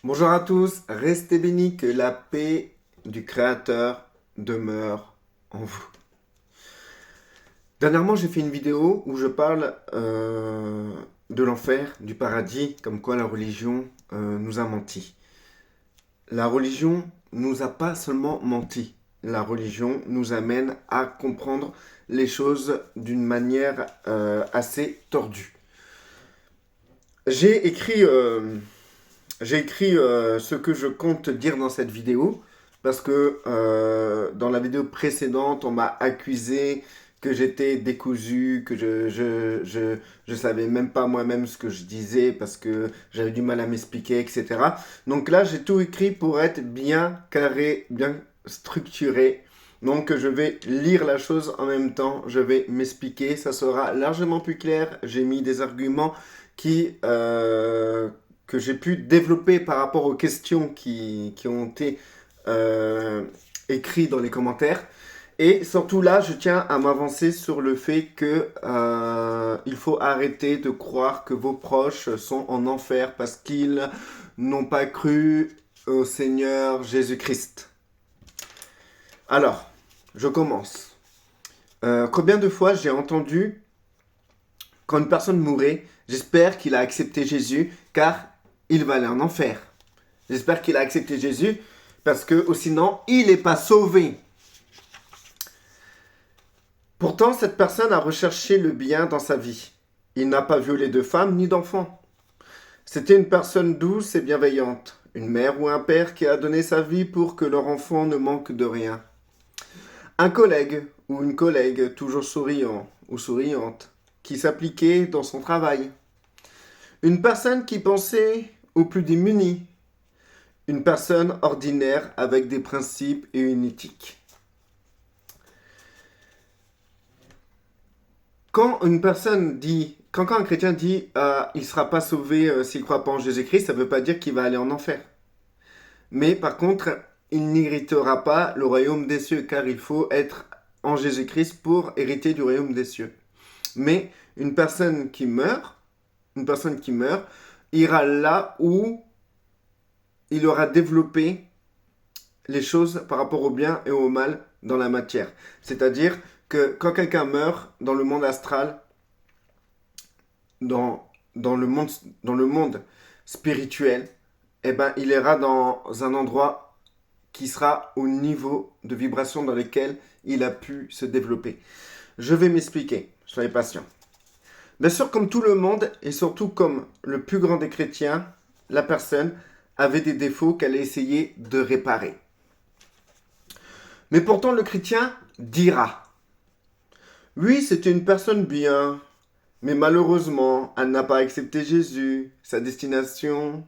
Bonjour à tous, restez bénis, que la paix du Créateur demeure en vous. Dernièrement, j'ai fait une vidéo où je parle de l'enfer, du paradis, comme quoi la religion nous a menti. La religion nous a pas seulement menti, la religion nous amène à comprendre les choses d'une manière assez tordue. J'ai écrit ce que je compte dire dans cette vidéo parce que dans la vidéo précédente, on m'a accusé que j'étais décousu, que je savais même pas moi-même ce que je disais parce que j'avais du mal à m'expliquer, etc. Donc là, j'ai tout écrit pour être bien carré, bien structuré. Donc je vais lire la chose en même temps, je vais m'expliquer, ça sera largement plus clair. J'ai mis des arguments qui, que j'ai pu développer par rapport aux questions qui ont été écrites dans les commentaires. Et surtout là, je tiens à m'avancer sur le fait que il faut arrêter de croire que vos proches sont en enfer parce qu'ils n'ont pas cru au Seigneur Jésus-Christ. Alors, je commence. Combien de fois j'ai entendu quand une personne mourait, j'espère qu'il a accepté Jésus car il va aller en enfer. J'espère qu'il a accepté Jésus parce que sinon, il n'est pas sauvé. Pourtant, cette personne a recherché le bien dans sa vie. Il n'a pas violé de femme ni d'enfant. C'était une personne douce et bienveillante, une mère ou un père qui a donné sa vie pour que leur enfant ne manque de rien. Un collègue ou une collègue toujours souriant ou souriante, qui s'appliquait dans son travail. Une personne qui pensait aux plus démunis. Une personne ordinaire avec des principes et une éthique. Quand une personne dit, quand un chrétien dit il ne sera pas sauvé s'il ne croit pas en Jésus-Christ, ça ne veut pas dire qu'il va aller en enfer. Mais par contre, il n'héritera pas le royaume des cieux, car il faut être en Jésus-Christ pour hériter du royaume des cieux. Mais une personne qui meurt, ira là où il aura développé les choses par rapport au bien et au mal dans la matière. C'est-à-dire que quand quelqu'un meurt dans le monde astral, dans le monde spirituel, eh ben, il ira dans un endroit qui sera au niveau de vibration dans lequel il a pu se développer. Je vais m'expliquer, soyez patient. Bien sûr, comme tout le monde, et surtout comme le plus grand des chrétiens, la personne avait des défauts qu'elle a essayé de réparer. Mais pourtant, le chrétien dira, oui, c'était une personne bien, mais malheureusement, elle n'a pas accepté Jésus. Sa destination,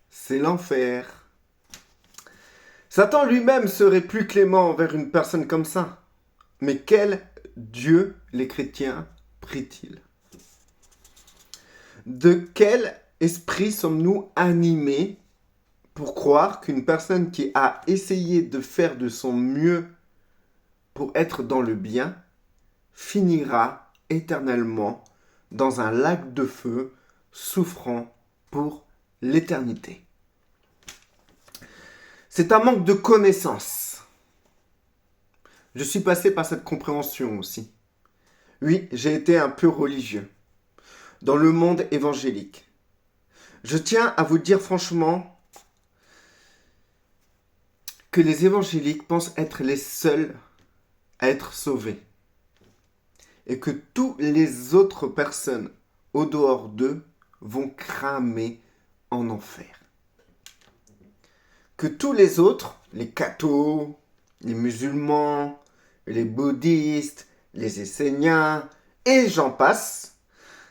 c'est l'enfer. Satan lui-même serait plus clément envers une personne comme ça. Mais quel Dieu les chrétiens prient-ils? De quel esprit sommes-nous animés pour croire qu'une personne qui a essayé de faire de son mieux pour être dans le bien finira éternellement dans un lac de feu, souffrant pour l'éternité? C'est un manque de connaissance. Je suis passé par cette compréhension aussi. Oui, j'ai été un peu religieux dans le monde évangélique. Je tiens à vous dire franchement que les évangéliques pensent être les seuls à être sauvés et que toutes les autres personnes au dehors d'eux vont cramer en enfer. Que tous les autres, les cathos, les musulmans, les bouddhistes, les esséniens, et j'en passe,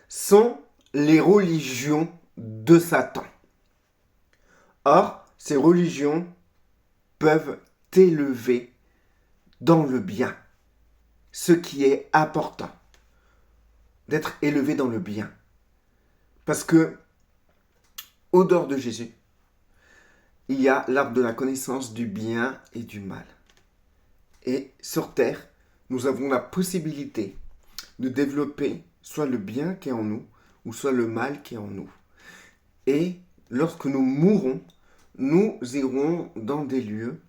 sont les religions de Satan. Or, ces religions peuvent t'élever dans le bien, ce qui est important, d'être élevé dans le bien. Parce que, au dehors de Jésus, il y a l'arbre de la connaissance du bien et du mal. Et sur Terre, nous avons la possibilité de développer soit le bien qui est en nous, ou soit le mal qui est en nous. Et lorsque nous mourrons, nous irons dans des lieux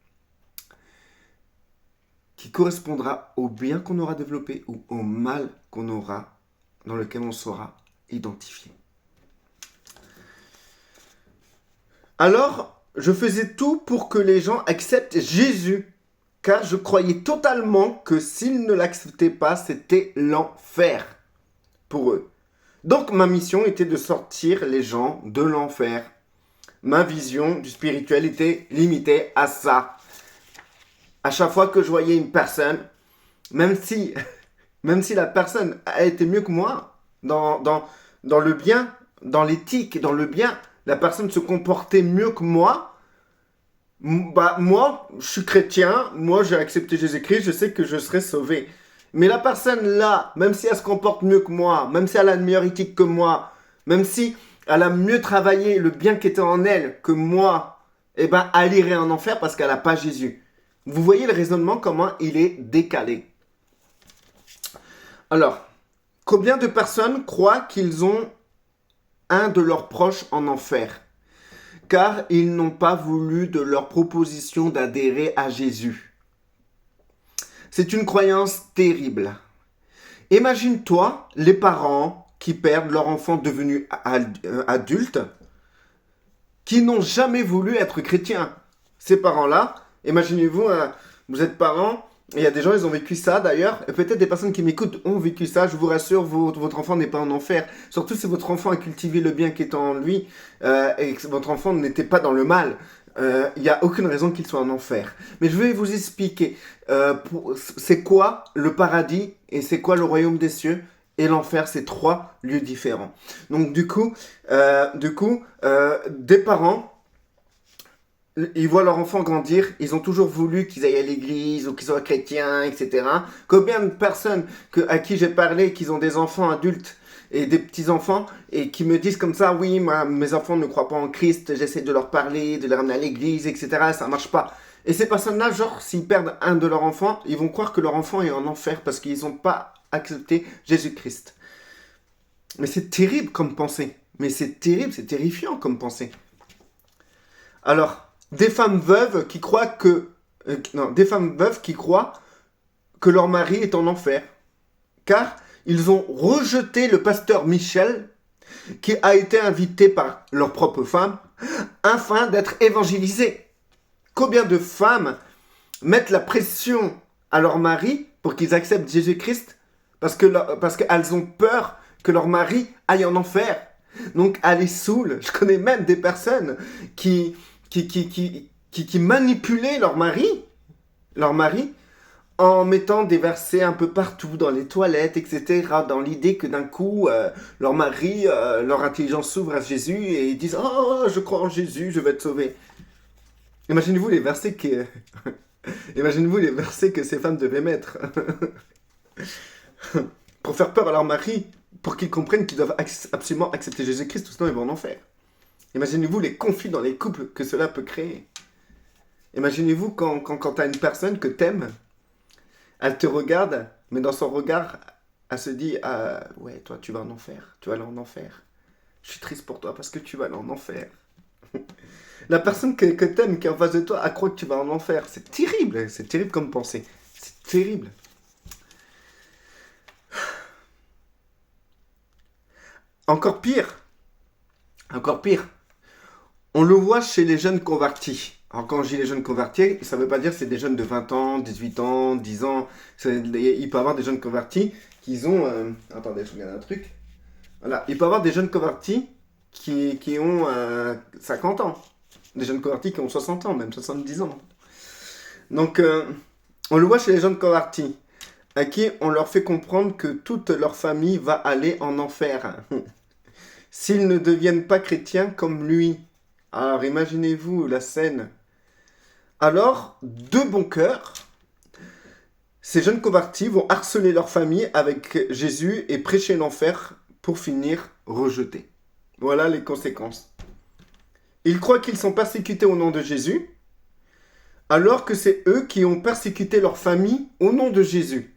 qui correspondra au bien qu'on aura développé ou au mal qu'on aura, dans lequel on sera identifié. Alors, je faisais tout pour que les gens acceptent Jésus, car je croyais totalement que s'ils ne l'acceptaient pas, c'était l'enfer pour eux. Donc ma mission était de sortir les gens de l'enfer. Ma vision du spirituel était limitée à ça. À chaque fois que je voyais une personne, même si la personne a été mieux que moi, dans le bien, dans l'éthique, dans le bien, la personne se comportait mieux que moi, bah moi, je suis chrétien, moi j'ai accepté Jésus-Christ, je sais que je serai sauvé. Mais la personne là, même si elle se comporte mieux que moi, même si elle a une meilleure éthique que moi, même si elle a mieux travaillé le bien qui était en elle que moi, eh ben elle irait en enfer parce qu'elle n'a pas Jésus. Vous voyez le raisonnement, comment il est décalé. Alors, combien de personnes croient qu'ils ont un de leurs proches en enfer, car ils n'ont pas voulu de leur proposition d'adhérer à Jésus? C'est une croyance terrible. Imagine-toi les parents qui perdent leur enfant devenu adulte, qui n'ont jamais voulu être chrétiens. Ces parents-là, imaginez-vous, vous êtes parents, et il y a des gens, ils ont vécu ça d'ailleurs, et peut-être des personnes qui m'écoutent ont vécu ça, je vous rassure, votre enfant n'est pas en enfer. Surtout si votre enfant a cultivé le bien qui est en lui, et que votre enfant n'était pas dans le mal. Il n'y a aucune raison qu'il soit en enfer. Mais je vais vous expliquer c'est quoi le paradis et c'est quoi le royaume des cieux et l'enfer, c'est 3 lieux différents. Donc du coup, des parents, ils voient leur enfant grandir, ils ont toujours voulu qu'ils aillent à l'église ou qu'ils soient chrétiens, etc. Combien de personnes à qui j'ai parlé, qu'ils ont des enfants adultes et des petits-enfants, et qui me disent comme ça, oui, mes enfants ne croient pas en Christ, j'essaie de leur parler, de les ramener à l'église, etc. Ça marche pas. Et ces personnes-là, genre, s'ils perdent un de leurs enfants, ils vont croire que leur enfant est en enfer parce qu'ils n'ont pas accepté Jésus-Christ. Mais c'est terrible comme pensée. Mais c'est terrible, c'est terrifiant comme pensée. Alors, des femmes veuves qui croient que leur mari est en enfer, car ils ont rejeté le pasteur Michel, qui a été invité par leur propre femme, afin d'être évangélisé. Combien de femmes mettent la pression à leur mari pour qu'ils acceptent Jésus-Christ parce qu'elles ont peur que leur mari aille en enfer. Donc, elle les saoule. Je connais même des personnes qui manipulaient leur mari, en mettant des versets un peu partout, dans les toilettes, etc., dans l'idée que d'un coup, leur mari, leur intelligence s'ouvre à Jésus et ils disent « Oh, je crois en Jésus, je vais être sauvé ». Imaginez-vous les versets que ces femmes devaient mettre pour faire peur à leur mari, pour qu'ils comprennent qu'ils doivent absolument accepter Jésus-Christ, sinon ils vont en enfer. Imaginez-vous les conflits dans les couples que cela peut créer. Imaginez-vous quand tu as une personne que t'aimes, elle te regarde, mais dans son regard, elle se dit « Ouais, toi, tu vas en enfer. Tu vas aller en enfer. Je suis triste pour toi parce que tu vas aller en enfer. » La personne que t'aimes, qui est en face de toi, elle croit que tu vas en enfer. C'est terrible comme pensée. C'est terrible. Encore pire. On le voit chez les jeunes convertis. Alors quand je dis les jeunes convertis, ça ne veut pas dire que c'est des jeunes de 20 ans, 18 ans, 10 ans. Il peut y avoir des jeunes convertis qui ont... attendez, je regarde un truc. Voilà, il peut y avoir des jeunes convertis qui ont 50 ans. Des jeunes convertis qui ont 60 ans, même 70 ans. Donc, on le voit chez les jeunes convertis, à qui on leur fait comprendre que toute leur famille va aller en enfer. S'ils ne deviennent pas chrétiens comme lui. Alors, imaginez-vous la scène. Alors, de bon cœur, ces jeunes convertis vont harceler leur famille avec Jésus et prêcher l'enfer pour finir rejetés. Voilà les conséquences. Ils croient qu'ils sont persécutés au nom de Jésus, alors que c'est eux qui ont persécuté leur famille au nom de Jésus.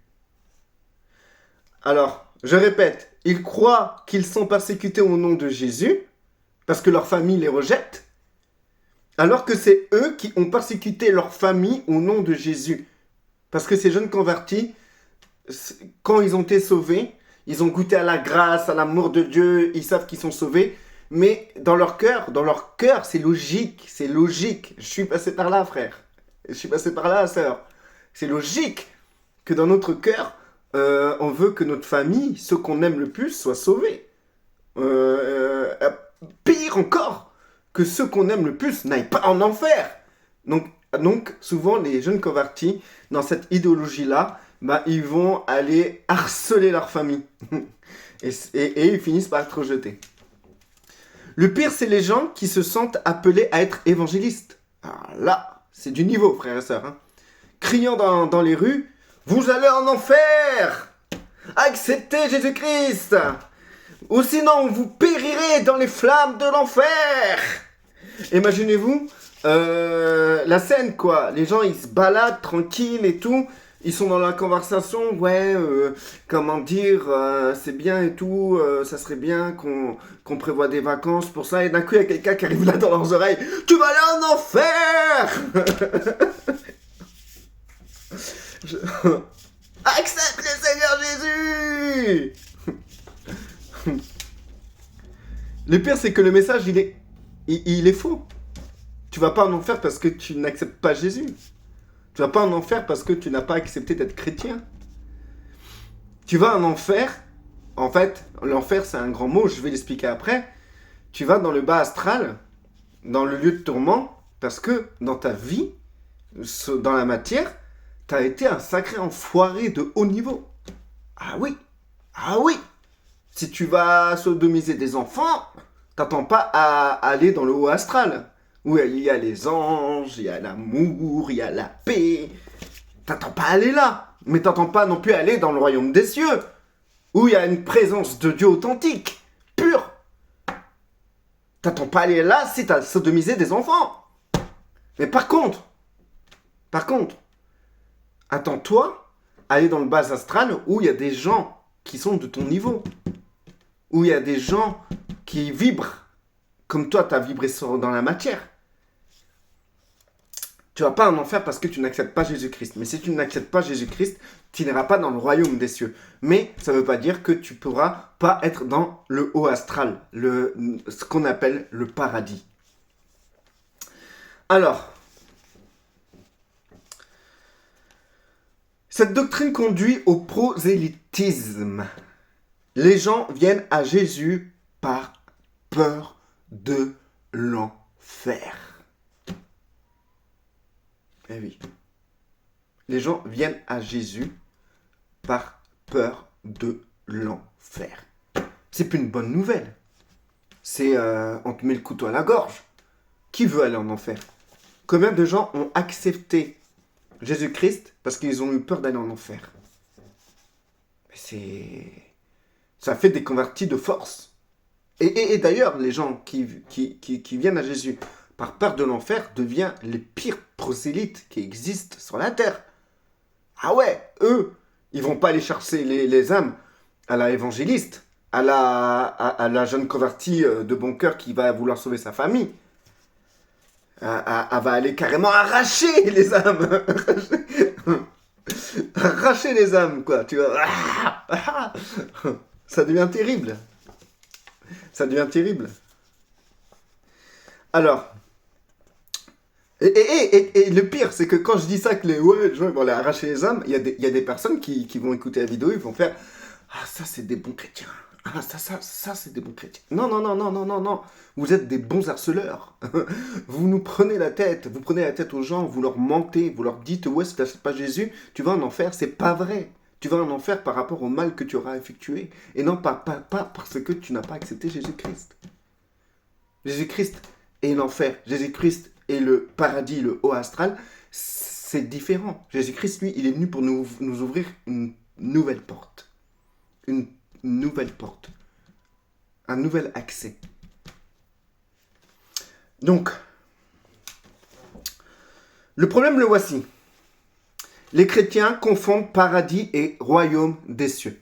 Alors, je répète, ils croient qu'ils sont persécutés au nom de Jésus, parce que leur famille les rejette, Alors que c'est eux qui ont persécuté leur famille au nom de Jésus. Parce que ces jeunes convertis, quand ils ont été sauvés, ils ont goûté à la grâce, à l'amour de Dieu, ils savent qu'ils sont sauvés. Mais dans leur cœur, c'est logique, c'est logique. Je suis passé par là, frère. Je suis passé par là, sœur. C'est logique que dans notre cœur, on veut que notre famille, ceux qu'on aime le plus, soient sauvés. Pire encore, que ceux qu'on aime le plus n'aillent pas en enfer. Donc, souvent, les jeunes convertis, dans cette idéologie-là, ils vont aller harceler leur famille. et ils finissent par être rejetés. Le pire, c'est les gens qui se sentent appelés à être évangélistes. Alors là, c'est du niveau, frères et sœurs. Criant dans les rues, « Vous allez en enfer! Acceptez Jésus-Christ! Ou sinon, vous périrez dans les flammes de l'enfer !» Imaginez-vous la scène, quoi. Les gens, ils se baladent tranquilles et tout. Ils sont dans la conversation, ouais, comment dire, c'est bien et tout, ça serait bien qu'on prévoit des vacances pour ça. Et d'un coup, il y a quelqu'un qui arrive là dans leurs oreilles. Tu vas aller en enfer. Accepte le Seigneur Jésus. Le pire, c'est que le message, il est faux. Tu vas pas en enfer parce que tu n'acceptes pas Jésus. Tu vas pas en enfer parce que tu n'as pas accepté d'être chrétien. Tu vas en enfer, en fait, l'enfer c'est un grand mot, je vais l'expliquer après. Tu vas dans le bas astral, dans le lieu de tourment, parce que dans ta vie, dans la matière, tu as été un sacré enfoiré de haut niveau. Ah oui, ah oui. Si tu vas sodomiser des enfants, t'attends pas à aller dans le haut astral. Où il y a les anges, il y a l'amour, il y a la paix. T'attends pas à aller là. Mais t'attends pas non plus à aller dans le royaume des cieux. Où il y a une présence de Dieu authentique, pure. T'attends pas à aller là si t'as sodomisé des enfants. Mais par contre, attends-toi à aller dans le bas astral où il y a des gens qui sont de ton niveau. Où il y a des gens qui vibrent comme toi, tu as vibré dans la matière. Tu vas pas en enfer parce que tu n'acceptes pas Jésus-Christ. Mais si tu n'acceptes pas Jésus-Christ, tu n'iras pas dans le royaume des cieux. Mais ça ne veut pas dire que tu ne pourras pas être dans le haut astral, ce qu'on appelle le paradis. Alors, cette doctrine conduit au prosélytisme. Les gens viennent à Jésus par peur de l'enfer. Eh oui. Les gens viennent à Jésus par peur de l'enfer. C'est plus une bonne nouvelle. C'est on te met le couteau à la gorge. Qui veut aller en enfer? Combien de gens ont accepté Jésus-Christ parce qu'ils ont eu peur d'aller en enfer? Ça fait des convertis de force. Et d'ailleurs, les gens qui viennent à Jésus par peur de l'enfer deviennent les pires prosélytes qui existent sur la terre. Ah ouais, eux, ils vont pas aller chercher les âmes à la évangéliste, à la jeune convertie de bon cœur qui va vouloir sauver sa famille. Elle va aller carrément arracher les âmes. Arracher les âmes, quoi, tu vois. Ça devient terrible. Ça devient terrible. Alors, et le pire, c'est que quand je dis ça, que les gens vont aller arracher les âmes, il y a des personnes qui vont écouter la vidéo, ils vont faire « Ah, ça, c'est des bons chrétiens. Ah, ça, c'est des bons chrétiens. » Non. Vous êtes des bons harceleurs. Vous nous prenez la tête. Vous prenez la tête aux gens, vous leur mentez, vous leur dites « Ouais, si tu n'acceptes pas Jésus, tu vas en enfer. » C'est pas vrai. Tu vas en enfer par rapport au mal que tu auras effectué. Et non pas parce que tu n'as pas accepté Jésus-Christ. Jésus-Christ et l'enfer. Jésus-Christ et le paradis, le haut astral, c'est différent. Jésus-Christ, lui, il est venu pour nous ouvrir une nouvelle porte. Une nouvelle porte. Un nouvel accès. Donc, le problème, le voici. Les chrétiens confondent paradis et royaume des cieux.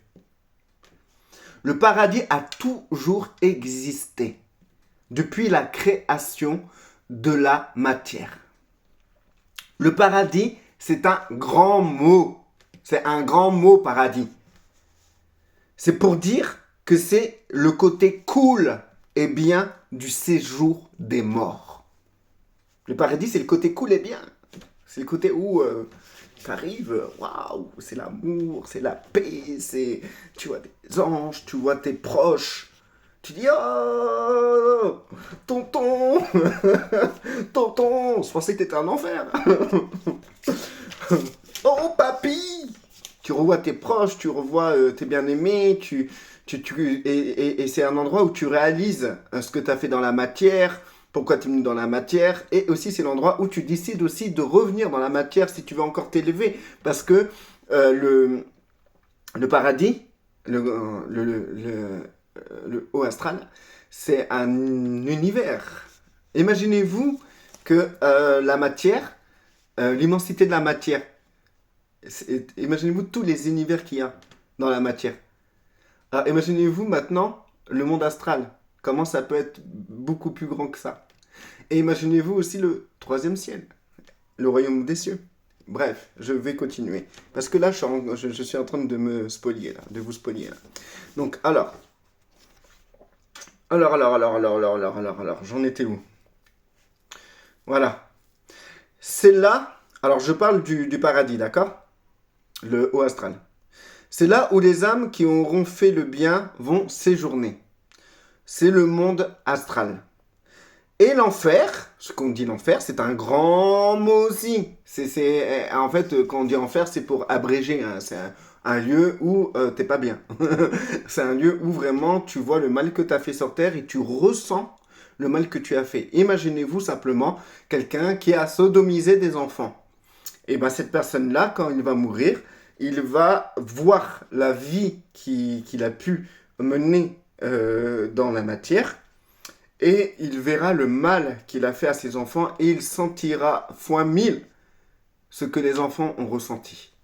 Le paradis a toujours existé. Depuis la création de la matière. Le paradis, c'est un grand mot. C'est un grand mot, paradis. C'est pour dire que c'est le côté cool et bien du séjour des morts. Le paradis, c'est le côté cool et bien. C'est le côté où tu arrives, waouh, c'est l'amour, c'est la paix, c'est tu vois des anges, tu vois tes proches. Tu dis, oh, tonton, tonton, je pensais que t'étais un enfer. Oh, papy. Tu revois tes proches, tu revois tes bien-aimés, et c'est un endroit où tu réalises ce que tu as fait dans la matière, pourquoi tu es venu dans la matière, et aussi c'est l'endroit où tu décides aussi de revenir dans la matière si tu veux encore t'élever, parce que le paradis, le haut astral, c'est un univers. Imaginez-vous que la matière, l'immensité de la matière, imaginez-vous tous les univers qu'il y a dans la matière. Alors imaginez-vous maintenant le monde astral, comment ça peut être beaucoup plus grand que ça. Et imaginez-vous aussi le troisième ciel, le royaume des cieux. Bref, je vais continuer. Parce que là, je suis en train de me spolier, là, de vous spolier. Là. Donc, alors, j'en étais où? Voilà. C'est là, alors je parle du paradis, d'accord? Le haut astral. C'est là où les âmes qui auront fait le bien vont séjourner. C'est le monde astral. Et l'enfer, ce qu'on dit l'enfer, c'est un grand mot aussi. En fait, quand on dit enfer, c'est pour abréger. Hein. C'est un lieu où t'es pas bien. C'est un lieu où vraiment tu vois le mal que tu as fait sur Terre et tu ressens le mal que tu as fait. Imaginez-vous simplement quelqu'un qui a sodomisé des enfants. Et bien cette personne-là, quand il va mourir, il va voir la vie qu'il a pu mener dans la matière et il verra le mal qu'il a fait à ses enfants et il sentira fois 1000 ce que les enfants ont ressenti.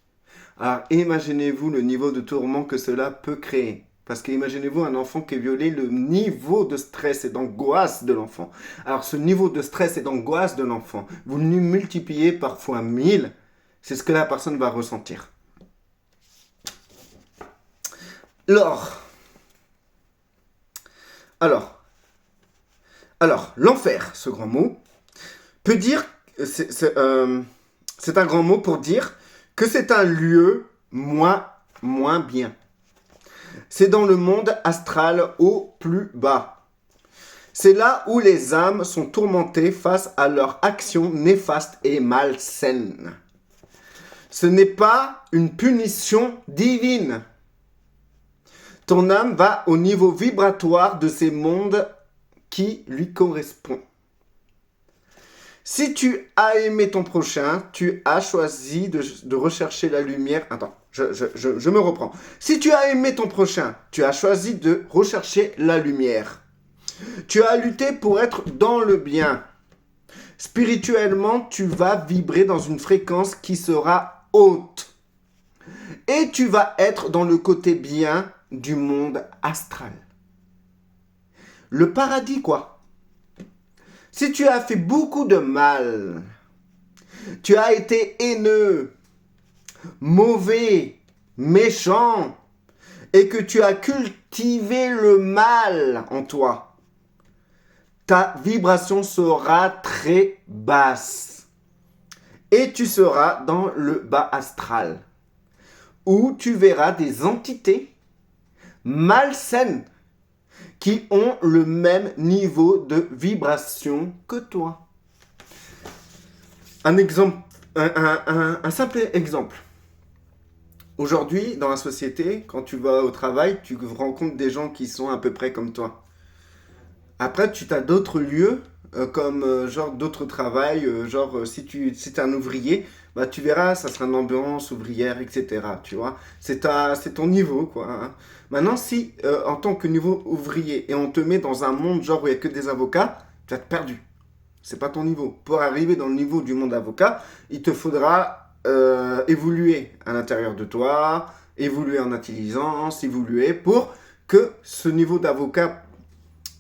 Alors imaginez-vous le niveau de tourment que cela peut créer. Parce qu'imaginez-vous un enfant qui est violé, le niveau de stress et d'angoisse de l'enfant. Alors ce niveau de stress et d'angoisse de l'enfant, vous le multipliez par fois 1000, c'est ce que la personne va ressentir. Alors, l'enfer, ce grand mot, peut dire, c'est un grand mot pour dire que c'est un lieu moins bien. C'est dans le monde astral au plus bas. C'est là où les âmes sont tourmentées face à leurs actions néfastes et malsaines. Ce n'est pas une punition divine. Ton âme va au niveau vibratoire de ces mondes qui lui correspond. Si tu as aimé ton prochain, tu as choisi de rechercher la lumière. Attends, je me reprends. Si tu as aimé ton prochain, tu as choisi de rechercher la lumière. Tu as lutté pour être dans le bien. Spirituellement, tu vas vibrer dans une fréquence qui sera haute. Et tu vas être dans le côté bien du monde astral. Le paradis, quoi. Si tu as fait beaucoup de mal, tu as été haineux, mauvais, méchant, et que tu as cultivé le mal en toi, ta vibration sera très basse. Et tu seras dans le bas astral, où tu verras des entités malsaines qui ont le même niveau de vibration que toi. Un exemple, un simple exemple. Aujourd'hui, dans la société, quand tu vas au travail, tu rencontres des gens qui sont à peu près comme toi. Après, tu as d'autres lieux, comme genre d'autres travails, si tu es un ouvrier, bah tu verras, ça sera une ambiance ouvrière, etc. Tu vois, c'est ton niveau, quoi. Hein. Maintenant, si en tant que niveau ouvrier, et on te met dans un monde genre où il n'y a que des avocats, tu vas être perdu. C'est pas ton niveau. Pour arriver dans le niveau du monde avocat, il te faudra évoluer à l'intérieur de toi, évoluer en intelligence, évoluer pour que ce niveau d'avocat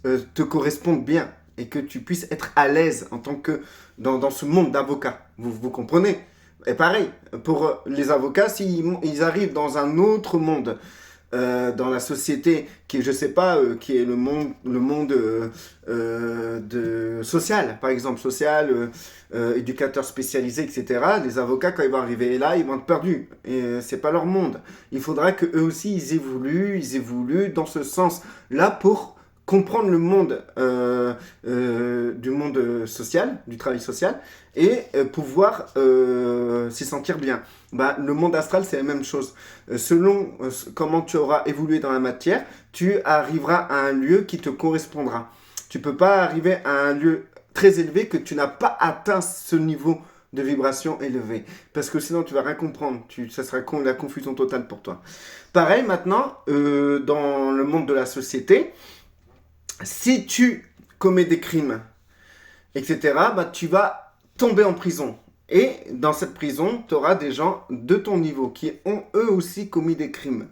te corresponde bien. et que tu puisses être à l'aise en tant que dans ce monde d'avocats. Vous comprenez? Et pareil, pour les avocats, s'ils arrivent dans un autre monde, dans la société qui est, je sais pas, qui est le monde social, par exemple, social, éducateur spécialisé, etc. Les avocats, quand ils vont arriver là, ils vont être perdus. Et c'est pas leur monde. Il faudra que eux aussi, ils évoluent dans ce sens-là pour comprendre le monde du monde social, du travail social, et pouvoir s'y sentir bien. Bah, le monde astral, c'est la même chose. Selon comment tu auras évolué dans la matière, tu arriveras à un lieu qui te correspondra. Tu peux pas arriver à un lieu très élevé que tu n'as pas atteint ce niveau de vibration élevée. Parce que sinon, tu vas rien comprendre. Ça sera la confusion totale pour toi. Pareil, maintenant, dans le monde de la société, si tu commets des crimes, etc., bah, tu vas tomber en prison. Et dans cette prison, tu auras des gens de ton niveau qui ont eux aussi commis des crimes.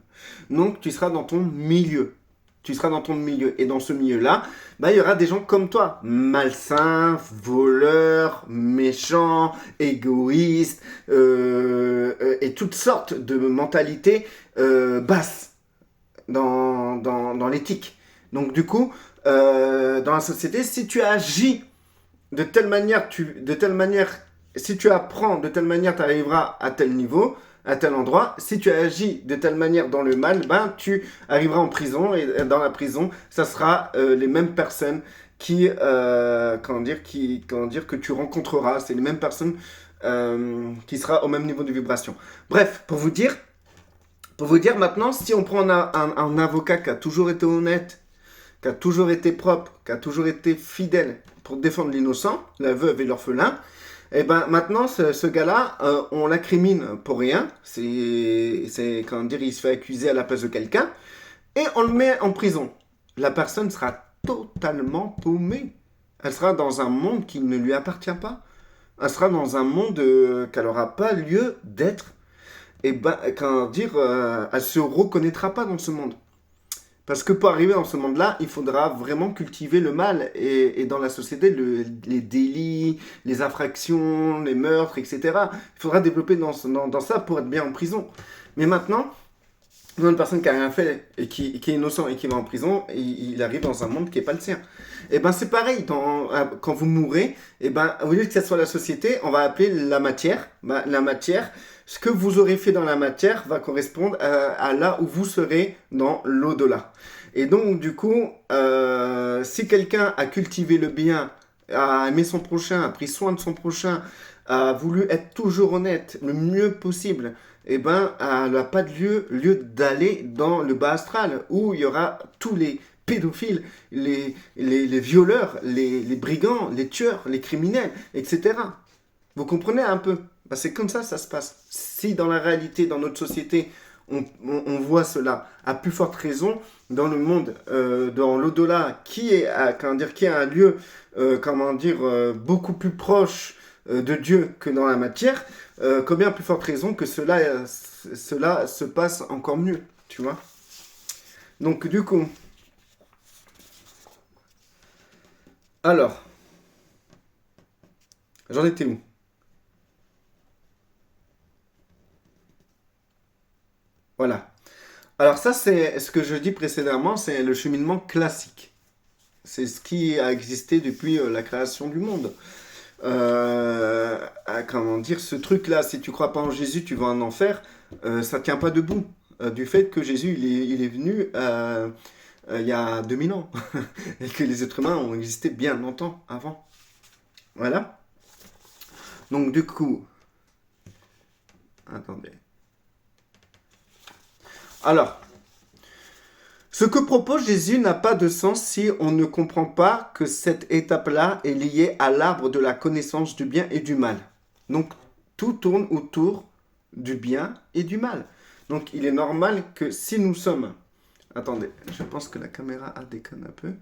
Donc, tu seras dans ton milieu. Tu seras dans ton milieu. Et dans ce milieu-là, bah, il y aura des gens comme toi. Malsains, voleurs, méchants, égoïstes, et toutes sortes de mentalités basses dans l'éthique. Donc, du coup, dans la société, si tu agis de telle manière, si tu apprends de telle manière, tu arriveras à tel niveau, à tel endroit. Si tu agis de telle manière dans le mal, ben, tu arriveras en prison. Et dans la prison, ça sera les mêmes personnes que tu rencontreras. C'est les mêmes personnes qui sera au même niveau de vibration. Bref, pour vous dire maintenant, si on prend un avocat qui a toujours été honnête, qui a toujours été propre, qui a toujours été fidèle pour défendre l'innocent, la veuve et l'orphelin, et ben maintenant ce gars-là, on l'incrimine pour rien. Comment dire, il se fait accuser à la place de quelqu'un et on le met en prison. La personne sera totalement paumée. Elle sera dans un monde qui ne lui appartient pas. Elle sera dans un monde qu'elle n'aura pas lieu d'être. Et ben, elle se reconnaîtra pas dans ce monde. Parce que pour arriver dans ce monde-là, il faudra vraiment cultiver le mal. Et dans la société, les délits, les infractions, les meurtres, etc. Il faudra développer dans ça pour être bien en prison. Mais maintenant, une personne qui n'a rien fait et qui est innocent et qui va en prison, il arrive dans un monde qui n'est pas le sien. Et ben c'est pareil, quand vous mourrez, et ben, au lieu que ce soit la société, on va appeler la matière. Ben, la matière, ce que vous aurez fait dans la matière va correspondre à là où vous serez dans l'au-delà. Et donc, du coup, si quelqu'un a cultivé le bien, a aimé son prochain, a pris soin de son prochain, a voulu être toujours honnête, le mieux possible, eh ben, elle n'a pas de lieu d'aller dans le bas astral, où il y aura tous les pédophiles, les violeurs, les brigands, les tueurs, les criminels, etc. Vous comprenez un peu? Ben, c'est comme ça se passe. Si dans la réalité, dans notre société, on voit cela, à plus forte raison, dans le monde, dans l'au-delà, qui est un lieu, beaucoup plus proche de Dieu que dans la matière, combien plus forte raison que cela se passe encore mieux, tu vois. Donc du coup, alors, j'en étais où? Voilà. Alors ça, c'est ce que je dis précédemment, c'est le cheminement classique. C'est ce qui a existé depuis la création du monde. Ce truc-là, si tu crois pas en Jésus, tu vas en enfer, ça tient pas debout. Du fait que Jésus, il est venu il y a 2000 ans. Et que les êtres humains ont existé bien longtemps avant. Voilà. Donc du coup... Attendez. Alors, ce que propose Jésus n'a pas de sens si on ne comprend pas que cette étape-là est liée à l'arbre de la connaissance du bien et du mal. Donc, tout tourne autour du bien et du mal. Donc, il est normal que si nous sommes... Attendez, je pense que la caméra a déconne un peu.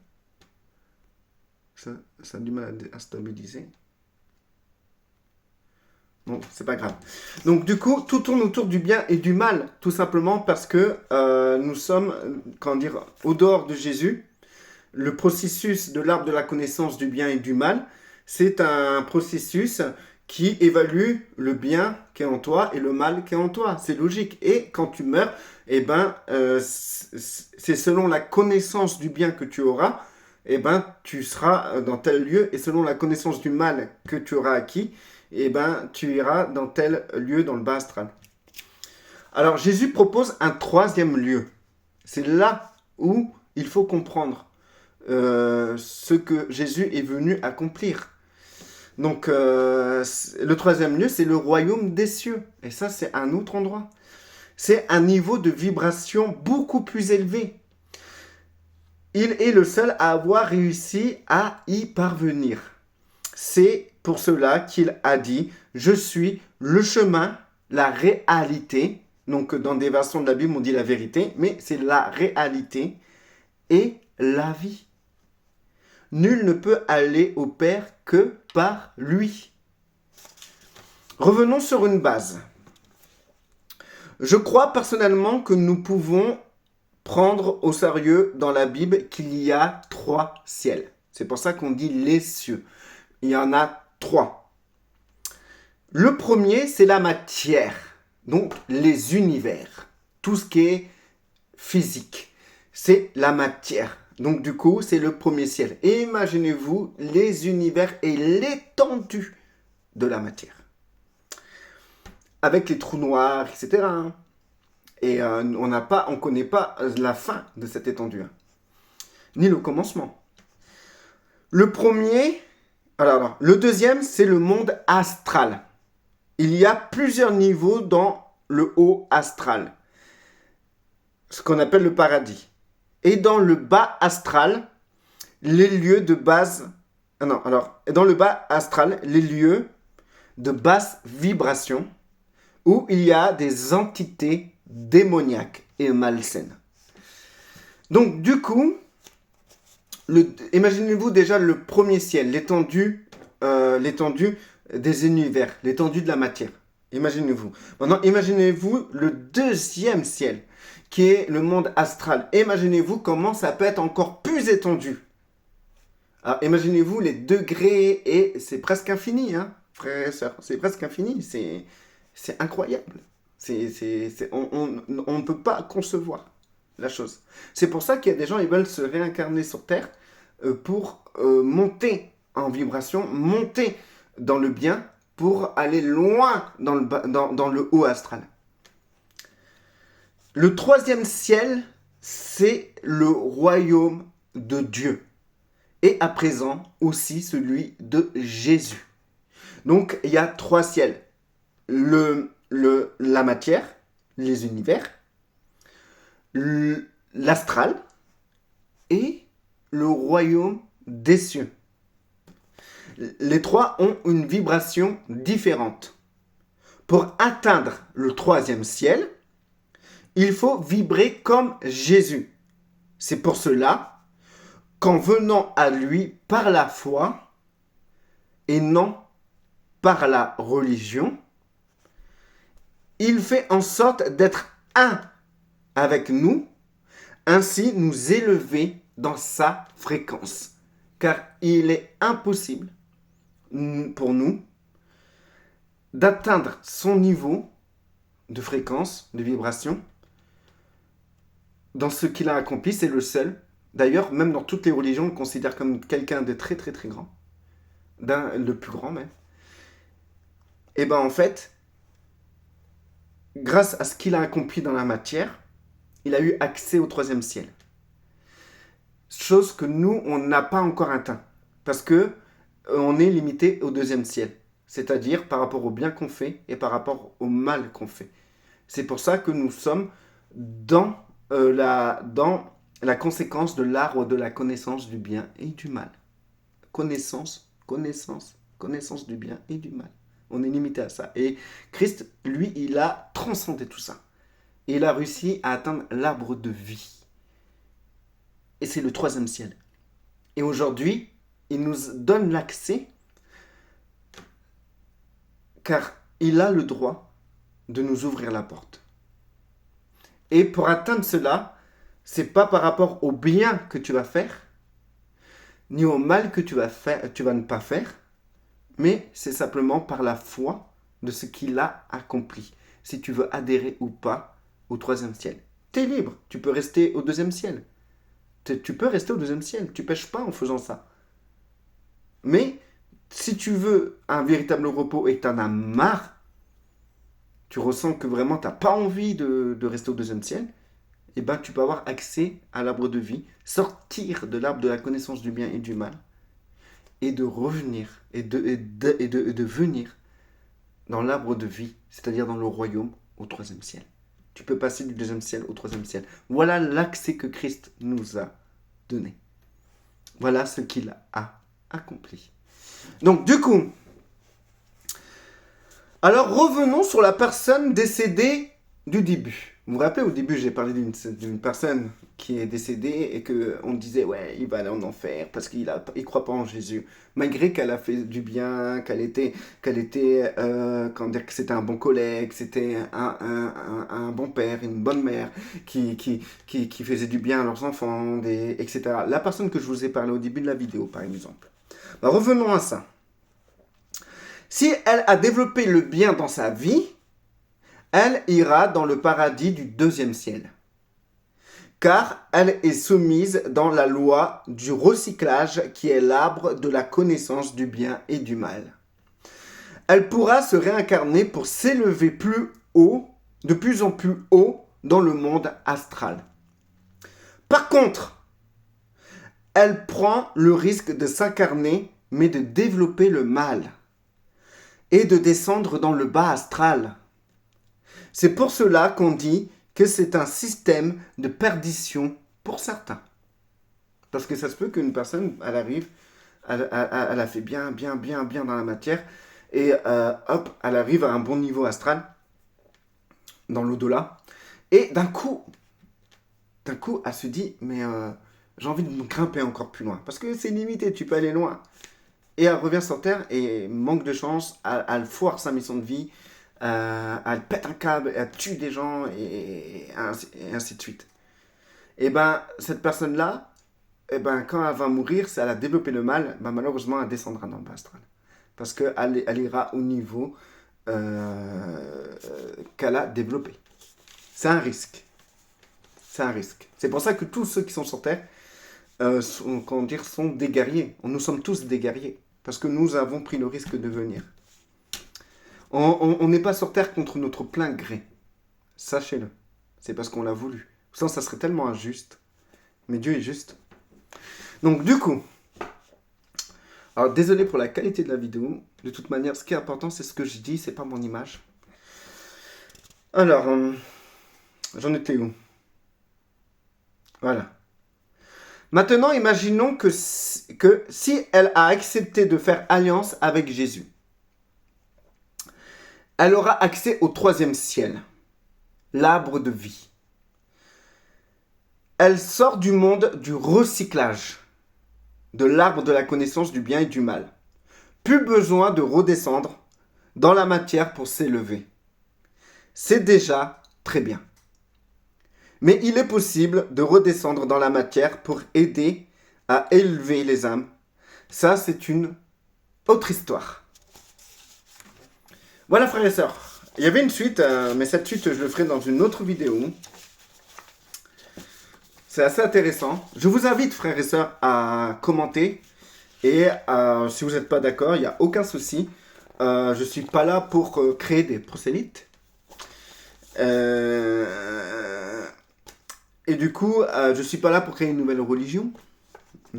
Ça a du mal à stabiliser. Bon, c'est pas grave. Donc du coup, tout tourne autour du bien et du mal, tout simplement parce que nous sommes, au dehors de Jésus, le processus de l'arbre de la connaissance du bien et du mal, c'est un processus qui évalue le bien qui est en toi et le mal qui est en toi. C'est logique. Et quand tu meurs, eh ben, c'est selon la connaissance du bien que tu auras, eh ben, tu seras dans tel lieu. Et selon la connaissance du mal que tu auras acquis, eh ben, tu iras dans tel lieu dans le bas astral. Alors, Jésus propose un troisième lieu. C'est là où il faut comprendre ce que Jésus est venu accomplir. Donc, le troisième lieu, c'est le royaume des cieux. Et ça, c'est un autre endroit. C'est un niveau de vibration beaucoup plus élevé. Il est le seul à avoir réussi à y parvenir. C'est pour cela qu'il a dit « Je suis le chemin, la réalité ». Donc, dans des versions de la Bible, on dit la vérité, mais c'est la réalité et la vie. Nul ne peut aller au Père que par lui. Revenons sur une base. Je crois personnellement que nous pouvons prendre au sérieux dans la Bible qu'il y a 3 ciels. C'est pour ça qu'on dit les cieux. Il y en a 3. Le premier, c'est la matière, donc les univers. Tout ce qui est physique, c'est la matière. Donc du coup, c'est le premier ciel. Et imaginez-vous les univers et l'étendue de la matière. Avec les trous noirs, etc. Et on ne connaît pas la fin de cette étendue. Ni le commencement. Le premier, le deuxième, c'est le monde astral. Il y a plusieurs niveaux dans le haut astral. Ce qu'on appelle le paradis. Et dans le bas astral, les lieux de base... dans le bas astral, les lieux de basse vibration où il y a des entités démoniaques et malsaines. Donc, du coup, imaginez-vous déjà le premier ciel, l'étendue des univers, l'étendue de la matière. Imaginez-vous. Maintenant, imaginez-vous le deuxième ciel, qui est le monde astral. Imaginez-vous comment ça peut être encore plus étendu. Alors, imaginez-vous les degrés, et c'est presque infini, hein, frères et sœurs. C'est presque infini, c'est incroyable. On ne peut pas concevoir la chose. C'est pour ça qu'il y a des gens qui veulent se réincarner sur Terre pour monter en vibration, monter dans le bien, pour aller loin dans le haut astral. Le troisième ciel, c'est le royaume de Dieu. Et à présent aussi celui de Jésus. Donc il y a 3 ciels. La matière, les univers, l'astral et le royaume des cieux. Les 3 ont une vibration différente. Pour atteindre le 3e ciel, il faut vibrer comme Jésus. C'est pour cela qu'en venant à lui par la foi et non par la religion, il fait en sorte d'être un avec nous, ainsi nous élever dans sa fréquence. Car il est impossible pour nous d'atteindre son niveau de fréquence, de vibration, dans ce qu'il a accompli, c'est le seul. D'ailleurs, même dans toutes les religions, on le considère comme quelqu'un de très très très grand, le plus grand même. Et bien en fait, grâce à ce qu'il a accompli dans la matière, il a eu accès au 3e ciel. Chose que nous, on n'a pas encore atteint. Parce que on est limité au 2e ciel. C'est-à-dire par rapport au bien qu'on fait et par rapport au mal qu'on fait. C'est pour ça que nous sommes dans la conséquence de l'arbre de la connaissance du bien et du mal. Connaissance du bien et du mal. On est limité à ça. Et Christ, lui, il a transcendé tout ça. Et il a réussi à atteindre l'arbre de vie. Et c'est le 3e ciel. Et aujourd'hui, il nous donne l'accès car il a le droit de nous ouvrir la porte. Et pour atteindre cela, c'est pas par rapport au bien que tu vas faire, ni au mal que tu vas ne pas faire, mais c'est simplement par la foi de ce qu'il a accompli. Si tu veux adhérer ou pas au troisième ciel. Tu es libre, tu peux rester au deuxième ciel. Tu peux rester au deuxième ciel, tu pêches pas en faisant ça. Mais si tu veux un véritable repos et que tu en as marre, tu ressens que vraiment tu n'as pas envie de rester au deuxième ciel, eh ben, tu peux avoir accès à l'arbre de vie, sortir de l'arbre de la connaissance du bien et du mal, et de revenir, et de venir dans l'arbre de vie, c'est-à-dire dans le royaume, au troisième ciel. Tu peux passer du deuxième ciel au troisième ciel. Voilà l'accès que Christ nous a donné. Voilà ce qu'il a accompli. Donc du coup, alors revenons sur la personne décédée du début. Vous vous rappelez, au début, j'ai parlé d'une personne qui est décédée et qu'on disait, ouais, il va aller en enfer parce qu'il ne croit pas en Jésus. Malgré qu'elle a fait du bien, comment dire, que c'était un bon collègue, c'était un bon père, une bonne mère, qui faisait du bien à leurs enfants, etc. La personne que je vous ai parlé au début de la vidéo, par exemple. Bah, revenons à ça. Si elle a développé le bien dans sa vie, elle ira dans le paradis du deuxième ciel. Car elle est soumise dans la loi du recyclage qui est l'arbre de la connaissance du bien et du mal. Elle pourra se réincarner pour s'élever plus haut, de plus en plus haut dans le monde astral. Par contre, elle prend le risque de s'incarner, mais de développer le mal et de descendre dans le bas astral. C'est pour cela qu'on dit que c'est un système de perdition pour certains. Parce que ça se peut qu'une personne, elle arrive, elle a fait bien dans la matière, et hop, elle arrive à un bon niveau astral, dans l'au-delà, et d'un coup, elle se dit, mais j'ai envie de me grimper encore plus loin, parce que c'est limité, tu peux aller loin. Et elle revient sur Terre, et manque de chance, elle foire sa mission de vie, elle pète un câble, elle tue des gens, et ainsi de suite. Et ben, cette personne-là, et ben, quand elle va mourir, si elle a développé le mal, ben, malheureusement, elle descendra dans le bas astral. Parce qu'elle ira au niveau qu'elle a développé. C'est un risque. C'est un risque. C'est pour ça que tous ceux qui sont sur Terre sont des guerriers. Nous sommes tous des guerriers. Parce que nous avons pris le risque de venir. On n'est pas sur Terre contre notre plein gré. Sachez-le. C'est parce qu'on l'a voulu. Sinon, ça serait tellement injuste. Mais Dieu est juste. Donc, du coup, alors désolé pour la qualité de la vidéo. De toute manière, ce qui est important, c'est ce que je dis, c'est pas mon image. Alors, j'en étais où? Voilà. Maintenant, imaginons que si elle a accepté de faire alliance avec Jésus, elle aura accès au troisième ciel, l'arbre de vie. Elle sort du monde du recyclage, de l'arbre de la connaissance du bien et du mal. Plus besoin de redescendre dans la matière pour s'élever. C'est déjà très bien. Mais il est possible de redescendre dans la matière pour aider à élever les âmes. Ça, c'est une autre histoire. Voilà, frères et sœurs. Il y avait une suite, mais cette suite, je le ferai dans une autre vidéo. C'est assez intéressant. Je vous invite, frères et sœurs, à commenter. Et si vous n'êtes pas d'accord, il n'y a aucun souci. Je ne suis pas là pour créer des prosélytes. Et du coup, je ne suis pas là pour créer une nouvelle religion.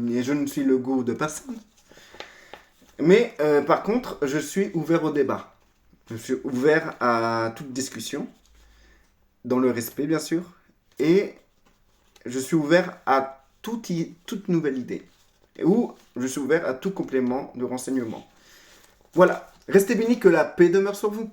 Et je ne suis le gourou de personne. Mais par contre, je suis ouvert au débat. Je suis ouvert à toute discussion. Dans le respect, bien sûr. Et je suis ouvert à toute nouvelle idée. Ou je suis ouvert à tout complément de renseignement. Voilà. Restez bénis, que la paix demeure sur vous.